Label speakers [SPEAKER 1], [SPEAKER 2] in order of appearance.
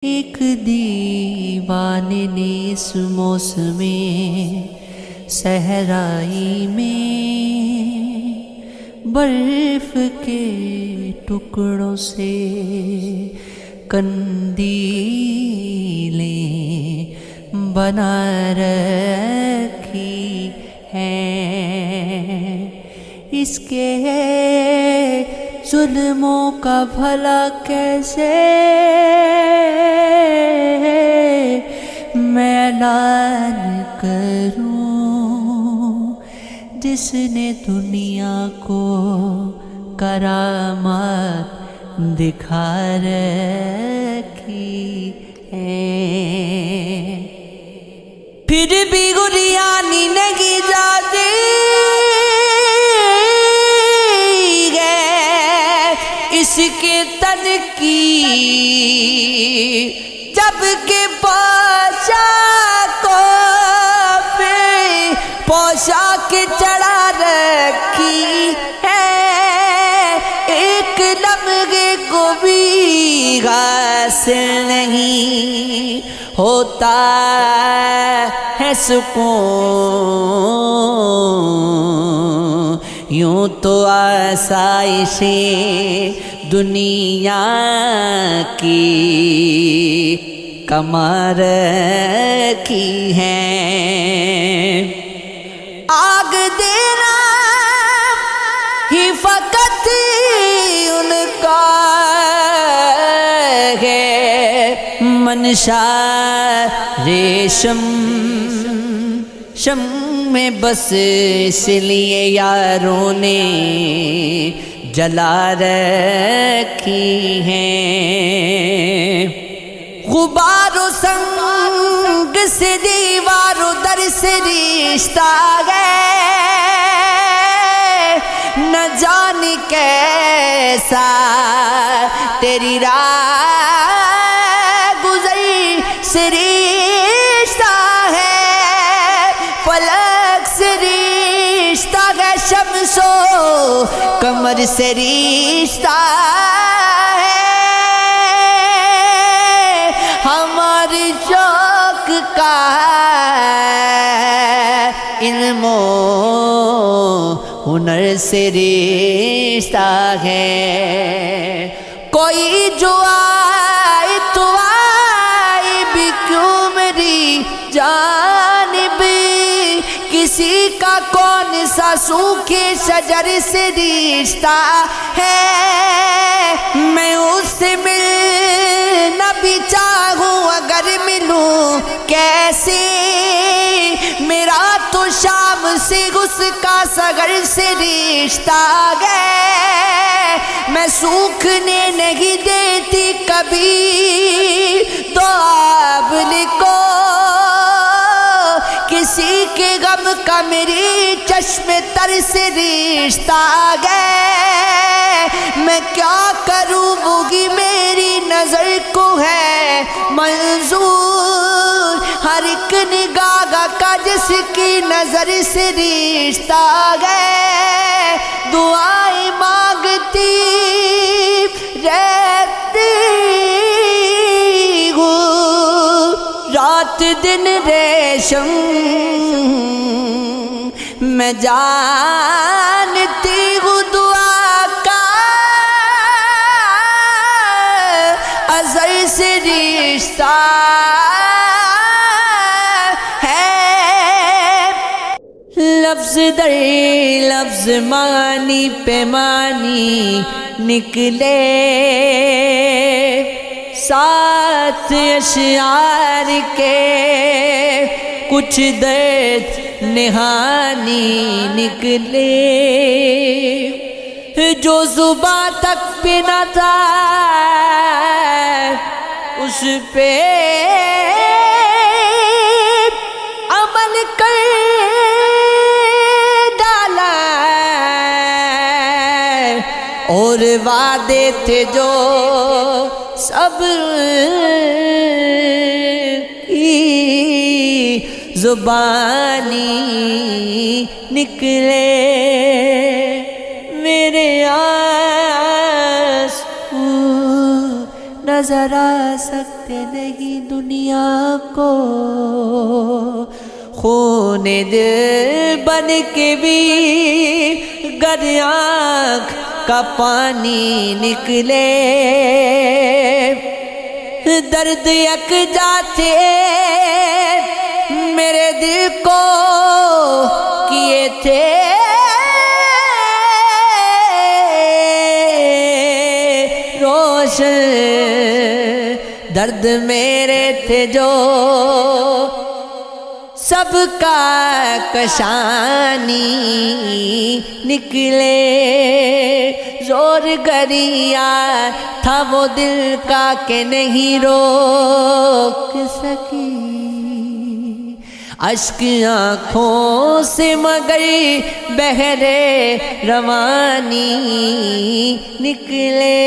[SPEAKER 1] ایک دیوانے نے اس موسم صحرائی میں برف کے ٹکڑوں سے قندیلیں بنا رکھی ہیں۔ اس کے ظلموں کا بھلا کیسے میں اعلان کروں، جس نے دنیا کو کرامات دکھا رکھی ہیں۔ پھر بھی گریانی نہیں جاتی اس کے تن کی، جب کہ پوشاک چڑھا رکھی ہے، ایک لمحے کو بھی حاصل نہیں ہوتا ہے سکون، یوں تو آسائشیں دنیا کی کما رکھی ہیں۔ آگ دینا ہی فقط ان کا ہے منشا، ریشم میں بس اس لیے یاروں نے جلا رکھی ہیں۔ غبار و سنگ سے دیوار و در سے رشتہ ہے، نہ جانے کیسا تیری راہ گزری سے رشتہ ہے، فلک سے رشتہ ہے، شمس و قمر سے رشتہ ہے، ہماری شوق کا علم و ہنر سے رشتہ ہے۔ کوئی جو آئے تو آئے بھی کیوں میری جانب، کسی کا کون سا سوکھے شجر سے رشتہ ہے، میں اس سے ملنا بھی چاہوں اگر ملوں کیسے، میرا تو شام سے اس کا سحر سے رشتہ ہے، میں سوکھنے نہیں دیتی کبھی دعابل کو، کسی کے غم کا میری چشم تر سے رشتہ ہے، میں کیا کروں وہی میری نظر کو ہے منظور، ہر ایک نگاہ کا جس کی نظر سے رشتہ ہے، دعائیں مانگتی رہتی ہوں رات دن ریشم، میں جانتی ہوں دعا کا اثر سے رشتہ ہے، لفظ در لفظ معنی پہ معنی نکلے، ساتھ اشعار کے کچھ درد نہانی نکلے، جو زباں تک پہ نہ تھا اس پہ عمل کر ڈالا، اور وعدے تھے جو سب کی زبانی نکلے، میرے آنسو نظر آ سکتے نہیں دنیا کو، خون دل بن کے بھی گر آنکھ کا پانی نکلے، درد یکجا تھے میرے دل کو کیے تھے روشن، درد میرے تھے جو سب کا کشانی نکلے، زور گریا تھا وہ دل کا کہ نہیں روک سکی، اشک آنکھوں سے مگر بہرے روانی نکلے۔